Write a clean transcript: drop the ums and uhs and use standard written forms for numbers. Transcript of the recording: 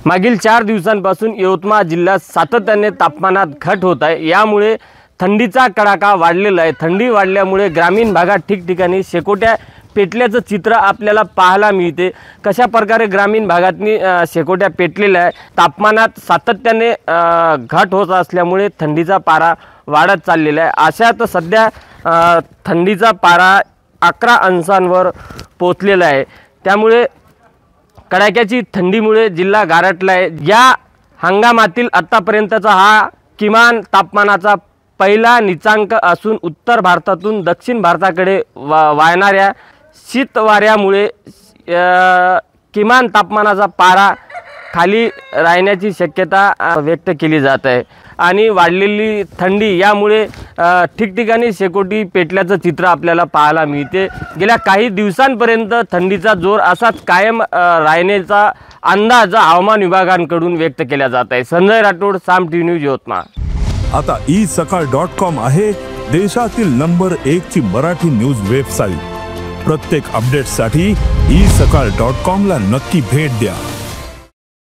मागील 4 दिवसांपासून यवतमाळ जिल्ह्यात सातत्याने तापमानात घट होत आहे। यामुळे थंडीचा कडाका वाढलेला आहे। थंडी वाढल्यामुळे ग्रामीण भागात ठिकठिकाणी शेकोट्या पेटल्याचं चित्र आपल्याला पाहायला मिळते। कशा प्रकारे ग्रामीण भागातनी शेकोट्या पेटलेल्या आहे। तापमानात सातत्याने घट होत असल्यामुळे थंडीचा पारा वाढत चाललेला आहे। अशात सध्या थंडीचा पारा 11 अंशांवर पोहोचलेला आहे। त्यामुळे कडाक्याची थंडीमुळे जिल्हा गारठला आहे। या हंगामातील आतापर्यंतचा हा किमान तापमानाचा पहिला नीचांक असून उत्तर भारतातून दक्षिण भारताकडे वाहणाऱ्या शीत वाऱ्यामुळे किमान तापमानाचा पारा खाली राहण्याची शक्यता व्यक्त केली जात आहे। आणि वाढलेली थंडी यामुळे ठिकठिकाणी शेकोटी पेटल्याचं चित्र आपल्याला पाहायला मिळते। गेल्या काही दिवसांपर्यंत थंडीचा जोर असाच कायम राहण्याचा अंदाज हवामान विभागाकडून व्यक्त केला जात आहे। संजय राठोड, साम टीव्ही न्यूज, यवतमाळ। आता isakal.com आहे देशातील नंबर 1 ची मराठी न्यूज वेबसाईट। प्रत्येक अपडेटसाठी isakal.com ला नक्की भेट द्या।